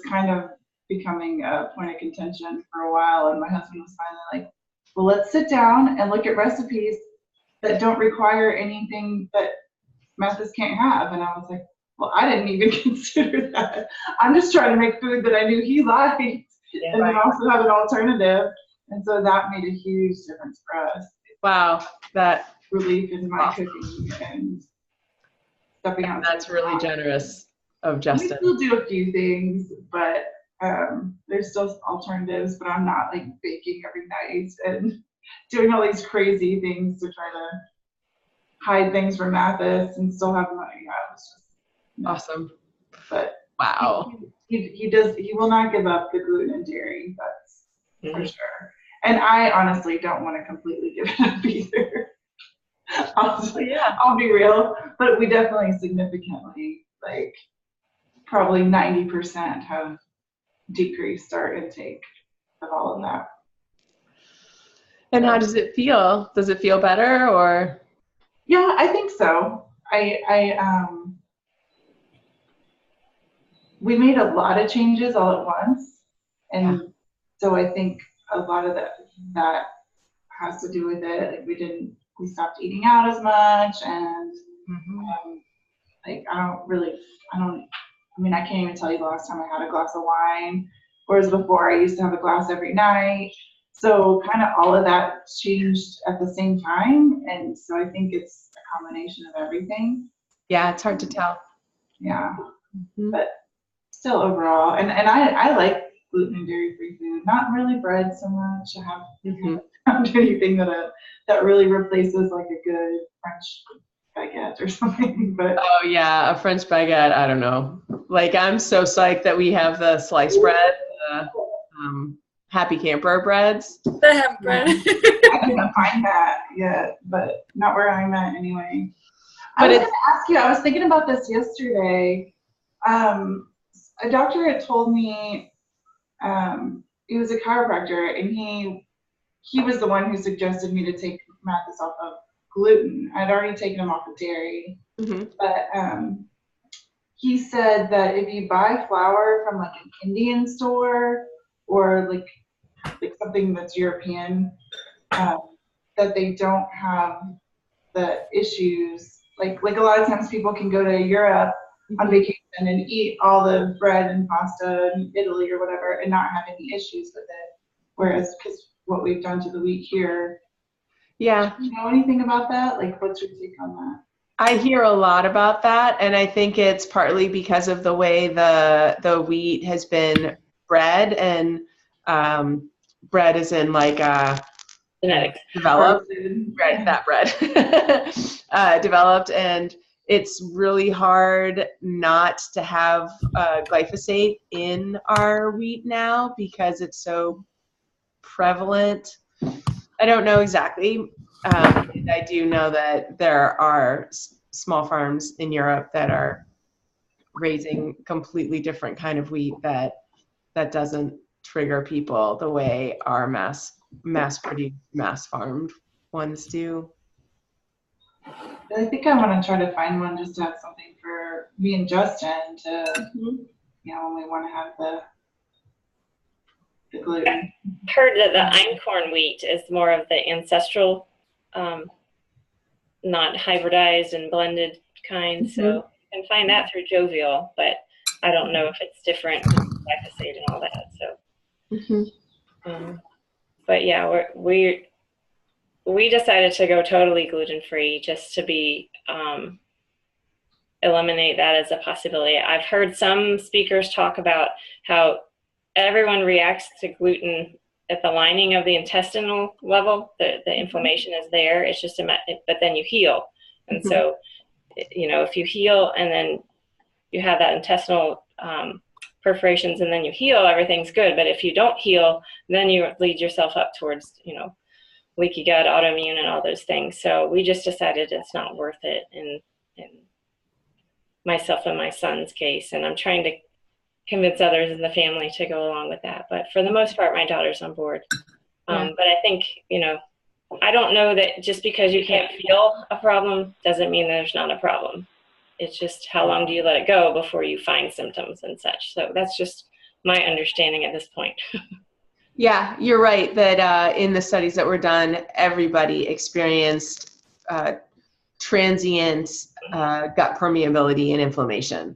kind of becoming a point of contention for a while, and my husband was finally like, well, let's sit down and look at recipes that don't require anything that Mathis can't have. And I was like, well, I didn't even consider that. I'm just trying to make food that I knew he liked, and then also have an alternative. And so that made a huge difference for us. Wow, that relief in my cooking and stepping out. That's really generous of Justin. We still do a few things, but there's still alternatives. But I'm not like baking every night and doing all these crazy things to try to hide things from Mathis and still have money. Yeah, it was just awesome. But wow, he will not give up the gluten and dairy. That's for sure. And I honestly don't want to completely give it up either. I'll be real, but we definitely significantly, like probably 90% have decreased our intake of all of that. And how does it feel? Does it feel better or? Yeah, I think so. We made a lot of changes all at once, and so I think a lot of that has to do with it. Like we stopped eating out as much, and like I can't even tell you the last time I had a glass of wine, whereas before I used to have a glass every night. So kind of all of that changed at the same time, and so I think it's a combination of everything. Yeah, it's hard to tell. Yeah, but still overall, and I like gluten and dairy-free food. Not really bread so much. I haven't found anything that really replaces like a good French baguette or something. But oh yeah, a French baguette. I don't know. Like I'm so psyched that we have the sliced bread, Happy Camper breads. The hemp bread. I couldn't find that yet, but not where I'm at anyway. I was going to ask you. I was thinking about this yesterday. A doctor had told me. He was a chiropractor, and he was the one who suggested me to take Mathis off of gluten. I'd already taken him off of dairy, but he said that if you buy flour from like an Indian store or like something that's European, that they don't have the issues. Like a lot of times people can go to Europe on vacation and eat all the bread and pasta in Italy or whatever and not have any issues with it. Whereas, because what we've done to the wheat here. Yeah. Do you know anything about that? Like, what's your take on that? I hear a lot about that, and I think it's partly because of the way the wheat has been bred, and bred is in like Genetics. developed, right? That bred developed, and it's really hard not to have glyphosate in our wheat now because it's so prevalent. I don't know exactly. I do know that there are small farms in Europe that are raising completely different kind of wheat that doesn't trigger people the way our mass produced, mass farmed ones do. I think I want to try to find one just to have something for me and Justin to, you know, when we want to have the gluten. I've heard that the einkorn wheat is more of the ancestral, not hybridized and blended kind. So you can find that through Jovial, but I don't know if it's different with glyphosate and all that. So, but yeah, we decided to go totally gluten-free just to be eliminate that as a possibility. I've heard some speakers talk about how everyone reacts to gluten at the lining of the intestinal level. The inflammation is there. It's just but then you heal. And so, you know, if you heal and then you have that intestinal perforations and then you heal, everything's good. But if you don't heal, then you lead yourself up towards, you know, leaky gut, autoimmune, and all those things. So we just decided it's not worth it in myself and my son's case. And I'm trying to convince others in the family to go along with that. But for the most part, my daughter's on board. But I think, you know, I don't know that just because you can't feel a problem doesn't mean there's not a problem. It's just how long do you let it go before you find symptoms and such. So that's just my understanding at this point. Yeah, you're right that in the studies that were done, everybody experienced transient gut permeability and inflammation.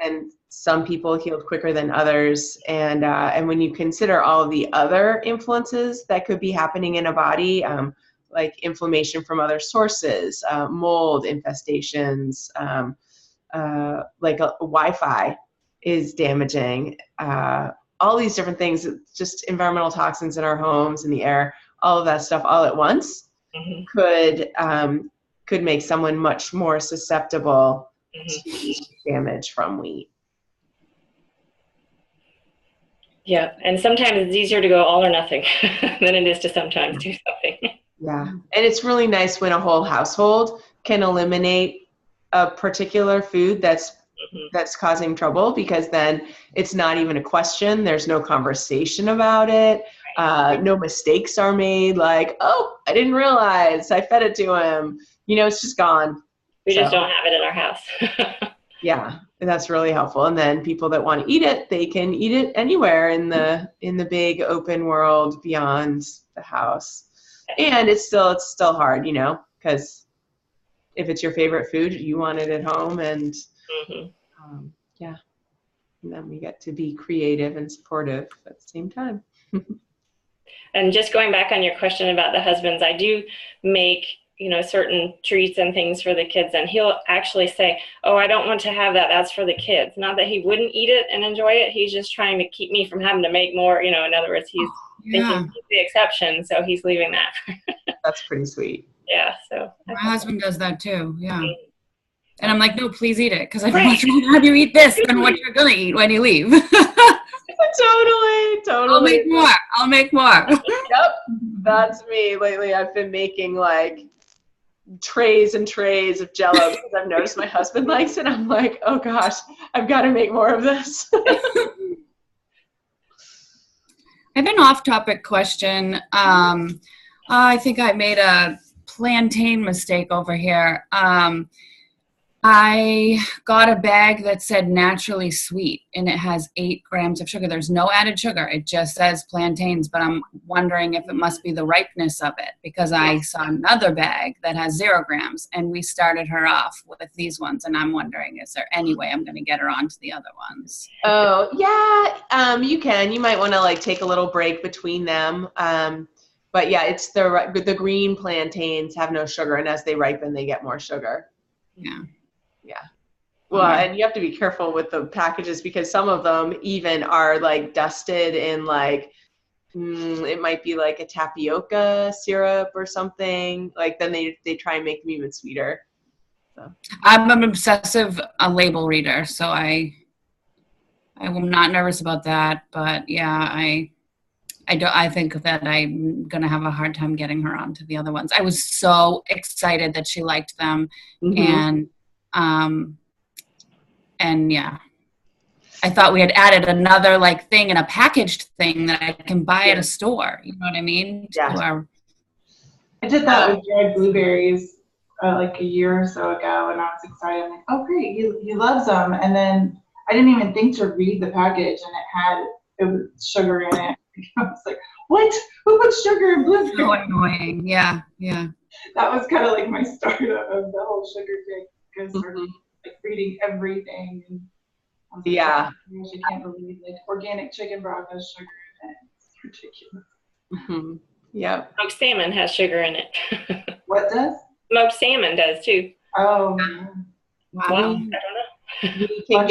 And some people healed quicker than others. And when you consider all of the other influences that could be happening in a body, like inflammation from other sources, mold infestations, like Wi-Fi is damaging, all these different things, just environmental toxins in our homes, in the air, all of that stuff all at once could make someone much more susceptible to damage from wheat. Yeah, and sometimes it's easier to go all or nothing than it is to sometimes do something. Yeah, and it's really nice when a whole household can eliminate a particular food that's causing trouble, because then it's not even a question. There's no conversation about it. No mistakes are made, like, oh, I didn't realize I fed it to him. You know, it's just gone. We just don't have it in our house. Yeah, that's really helpful. And then people that want to eat it, they can eat it anywhere in the big open world beyond the house. And it's still hard, you know, because if it's your favorite food, you want it at home, and yeah, and then we get to be creative and supportive at the same time. And just going back on your question about the husbands, I do make, you know, certain treats and things for the kids, and he'll actually say, oh, I don't want to have that, that's for the kids. Not that he wouldn't eat it and enjoy it, he's just trying to keep me from having to make more, you know, in other words, he's thinking he's the exception, so he's leaving that. That's pretty sweet. Yeah, so. My husband does that too, yeah. And I'm like, no, please eat it, because I'd much rather have you eat this than what you're going to eat when you leave. Totally. I'll make more. Yep, that's me. Lately, I've been making like trays and trays of Jell-O because I've noticed my husband likes it. I'm like, oh gosh, I've got to make more of this. I have an off-topic question. I think I made a plantain mistake over here. I got a bag that said naturally sweet, and it has 8 grams of sugar. There's no added sugar. It just says plantains, but I'm wondering if it must be the ripeness of it, because I saw another bag that has 0 grams, and we started her off with these ones, and I'm wondering, is there any way I'm going to get her onto the other ones? Oh, yeah, you can. You might want to like take a little break between them. But yeah, it's the green plantains have no sugar, and as they ripen, they get more sugar. Yeah. Yeah. Well, and you have to be careful with the packages because some of them even are like dusted in like, it might be like a tapioca syrup or something. Like then they try and make them even sweeter. So. I'm an obsessive label reader, so I'm not nervous about that. But yeah, I think that I'm going to have a hard time getting her onto the other ones. I was so excited that she liked them. Mm-hmm. And yeah, I thought we had added another like thing in a packaged thing that I can buy at a store. You know what I mean? Yeah. I did that with dried blueberries like a year or so ago, and I was excited. I'm like, oh great, he loves them. And then I didn't even think to read the package, and it was sugar in it. I was like, what? Who puts sugar in blueberries? So annoying. Yeah. That was kind of like my start of the whole sugar thing, because like reading everything. And I was like, yeah. Oh, I can't believe like organic chicken broth has sugar in it. It's ridiculous. Mm-hmm. Yeah. Smoked salmon has sugar in it. What does? Smoked salmon does too. Oh. Wow. I don't know. You can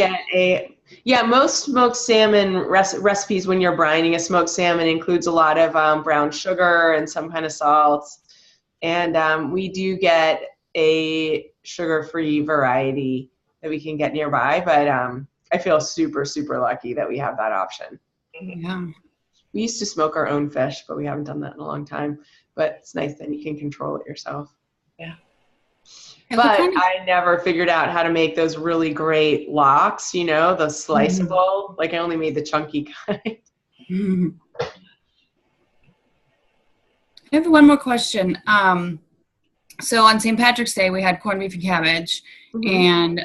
get most smoked salmon recipes when you're brining a smoked salmon includes a lot of brown sugar and some kind of salts. And we do get a sugar-free variety that we can get nearby, but I feel super, super lucky that we have that option. Yeah. We used to smoke our own fish, but we haven't done that in a long time. But it's nice that you can control it yourself. Yeah. But I never figured out how to make those really great lox, the sliceable. Like I only made the chunky kind. I have one more question. So on St. Patrick's Day, we had corned beef and cabbage, and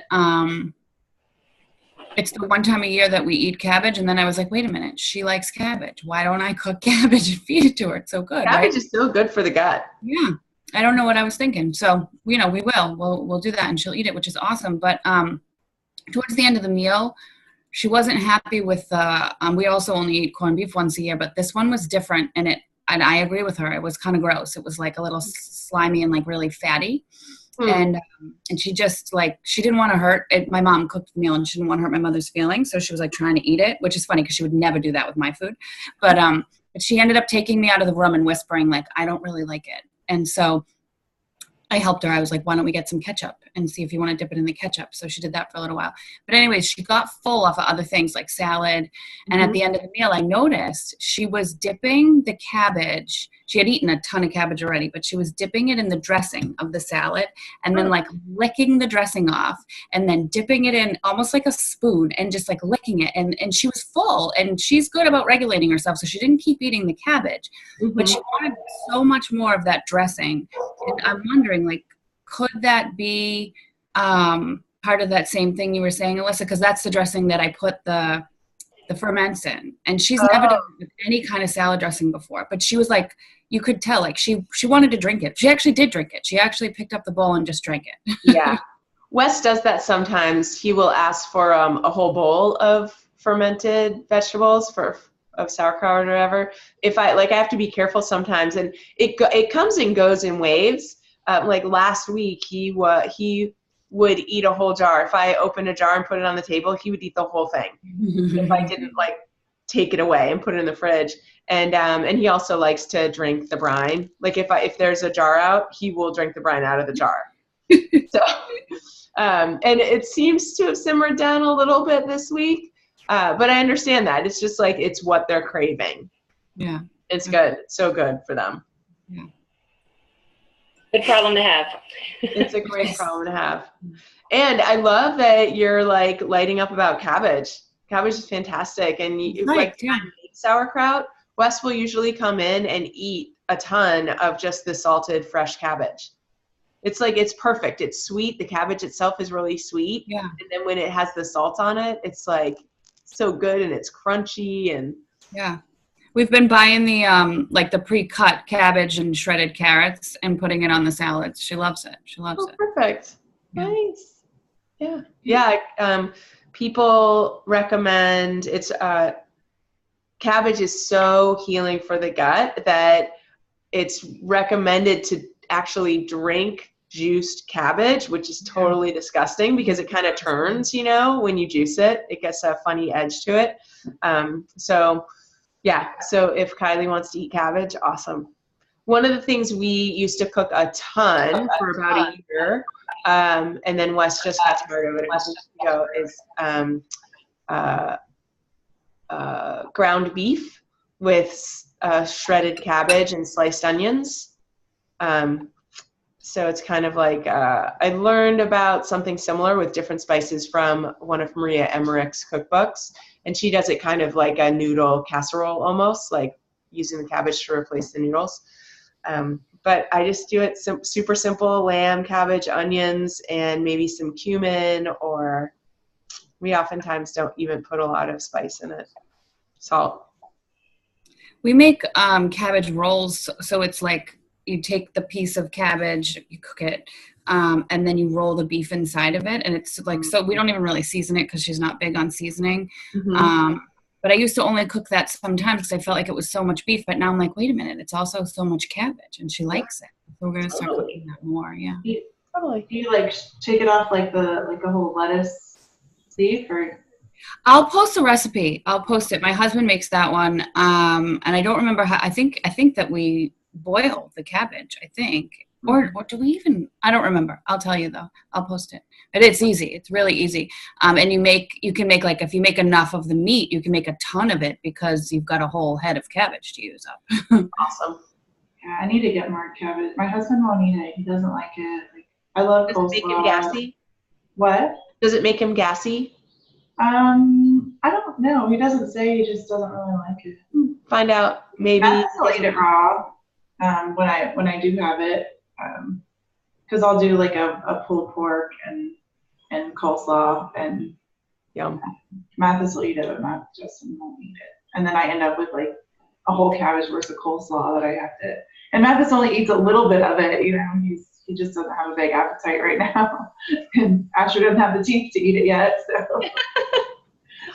it's the one time a year that we eat cabbage. And then I was like, wait a minute, she likes cabbage. Why don't I cook cabbage and feed it to her? It's so good. Cabbage is so good for the gut. Yeah. I don't know what I was thinking. So, we will. We'll do that, and she'll eat it, which is awesome. But towards the end of the meal, she wasn't happy with we also only eat corned beef once a year, but this one was different, and I agree with her. It was kind of gross. It was like a little slimy and like really fatty. And she just like, she didn't want to hurt it. My mom cooked the meal and she didn't want to hurt my mother's feelings. So she was like trying to eat it, which is funny because she would never do that with my food. But she ended up taking me out of the room and whispering like, I don't really like it. And so I helped her. I was like, why don't we get some ketchup and see if you want to dip it in the ketchup? So she did that for a little while. But anyways, she got full off of other things like salad. And at the end of the meal, I noticed she was dipping the cabbage. She had eaten a ton of cabbage already, but she was dipping it in the dressing of the salad and then like licking the dressing off and then dipping it in almost like a spoon and just like licking it. And she was full, and she's good about regulating herself. So she didn't keep eating the cabbage, but she wanted so much more of that dressing. And I'm wondering, like, could that be part of that same thing you were saying, Alyssa? Because that's the dressing that I put the ferments in. And she's never done it with any kind of salad dressing before. But she was like, you could tell, like, she wanted to drink it. She actually did drink it. She actually picked up the bowl and just drank it. Yeah. Wes does that sometimes. He will ask for a whole bowl of fermented vegetables of sauerkraut or whatever. I have to be careful sometimes, and it comes and goes in waves. Like last week, he would eat a whole jar. If I opened a jar and put it on the table, he would eat the whole thing. If I didn't like take it away and put it in the fridge. And he also likes to drink the brine. Like if there's a jar out, he will drink the brine out of the jar. So, and it seems to have simmered down a little bit this week. But I understand that. It's just like, it's what they're craving. Yeah. It's good. It's so good for them. Yeah. Good problem to have. It's a great problem to have. And I love that you're like lighting up about cabbage. Cabbage is fantastic. And sauerkraut, Wes will usually come in and eat a ton of just the salted fresh cabbage. It's like, it's perfect. It's sweet. The cabbage itself is really sweet. Yeah. And then when it has the salt on it, it's like so good and it's crunchy and Yeah. We've been buying the like the pre-cut cabbage and shredded carrots and putting it on the salads. She loves it. She loves it. perfect. Yeah. Nice. Yeah. Yeah. People recommend it's cabbage is so healing for the gut that it's recommended to actually drink juiced cabbage, which is totally disgusting because it kind of turns, you know, when you juice it. It gets a funny edge to it. So if Kylie wants to eat cabbage, awesome. One of the things we used to cook a ton for about a year, and then Wes just got tired of it a couple weeks ago, is ground beef with shredded cabbage and sliced onions. So it's kind of like, I learned about something similar with different spices from one of Maria Emmerich's cookbooks. And she does it kind of like a noodle casserole almost, like using the cabbage to replace the noodles. But I just do it super simple, lamb, cabbage, onions, and maybe some cumin, or we oftentimes don't even put a lot of spice in it. Salt. We make cabbage rolls. So it's like you take the piece of cabbage, you cook it, and then you roll the beef inside of it. And it's like, so we don't even really season it because she's not big on seasoning. Mm-hmm. But I used to only cook that sometimes because I felt like it was so much beef. But now I'm like, wait a minute, it's also so much cabbage, and she likes it. So we're gonna start cooking that more. Yeah. Totally. Do you like take it off like a whole lettuce leaf, or? I'll post a recipe. I'll post it. My husband makes that one, and I don't remember how. I think that we boil the cabbage. I think, or do we even? I don't remember. I'll tell you though. I'll post it. But it's easy. It's really easy. And you can make like, if you make enough of the meat, you can make a ton of it because you've got a whole head of cabbage to use up. Awesome. Yeah, I need to get more cabbage. My husband won't eat it. He doesn't like it. Like, I love Does coleslaw. it make him gassy? What? Does it make him gassy? I don't know. He doesn't say. He just doesn't really like it. Find out. Maybe. I'll eat it raw. When I do have it, because I'll do like a pulled pork and coleslaw, and Yum. Mathis will eat it, but Justin won't eat it. And then I end up with like a whole cabbage worth of coleslaw that I have to. And Mathis only eats a little bit of it. You know, he just doesn't have a big appetite right now, and Asher doesn't have the teeth to eat it yet.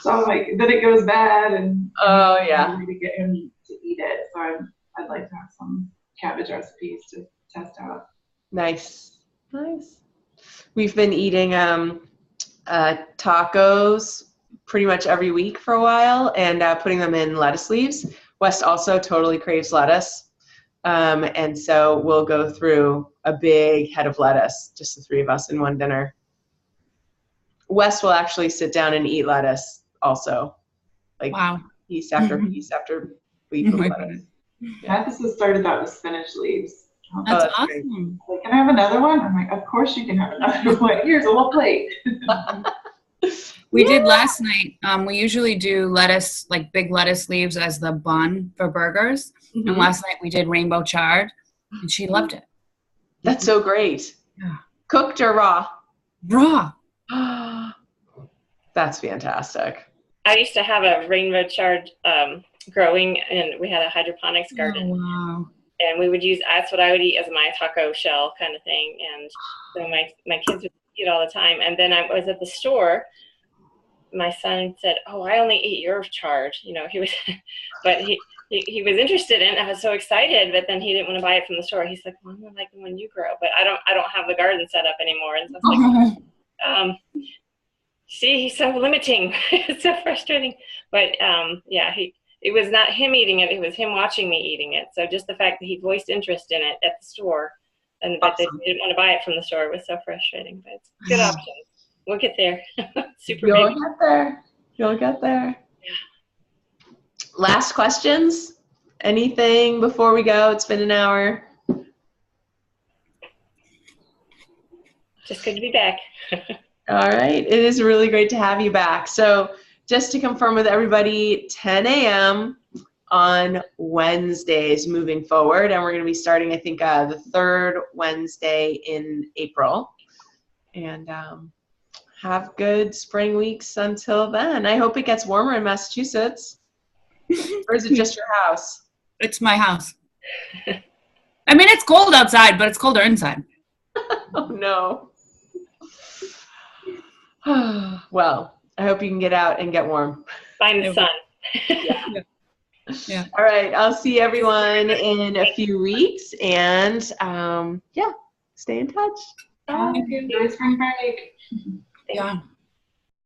So I'm like, then it goes bad, and Oh yeah. I need to get him to eat it. So I'd like to have some cabbage recipes to test out. Nice. We've been eating tacos pretty much every week for a while, and putting them in lettuce leaves. Wes also totally craves lettuce, and so we'll go through a big head of lettuce, just the three of us in one dinner. Wes will actually sit down and eat lettuce also, like Wow. piece after piece after leaf of lettuce. Mathis has started that with spinach leaves. That's that's great. awesome. Like, can I have another one? I'm like, of course you can have another one. Here's a whole plate. We did last night. We usually do lettuce, like big lettuce leaves as the bun for burgers. And last night we did rainbow chard, and she loved it. That's so great. Yeah. Cooked or raw? Raw. That's fantastic. I used to have a rainbow chard growing, and we had a hydroponics garden. Oh, wow. And we would use, that's what I would eat as my taco shell kind of thing. And so my kids would eat it all the time. And then I was at the store. My son said, "Oh, I only eat your chard." You know, he was, but he was interested in it. I was so excited, but then he didn't want to buy it from the store. He's like, "Well, I'm gonna like the one you grow," but I don't have the garden set up anymore. And so it's like, see, he's so limiting. It's so frustrating. But yeah, it was not him eating it. It was him watching me eating it. So just the fact that he voiced interest in it at the store, but they didn't want to buy it from the store was so frustrating. But it's a good option. We'll get there. Super You'll baby. get there. You'll get there. Yeah. Last questions? Anything before we go? It's been an hour. Just good to be back. All right. It is really great to have you back. So just to confirm with everybody, 10 a.m. on Wednesdays moving forward. And we're going to be starting, I think, the third Wednesday in April. And have good spring weeks until then. I hope it gets warmer in Massachusetts. Or is it just your house? It's my house. I mean, it's cold outside, but it's colder inside. Oh, no. Well, I hope you can get out and get warm. Find the sun. Yeah. All right. I'll see everyone in a few weeks. And stay in touch. Bye. Enjoy spring break. Yeah.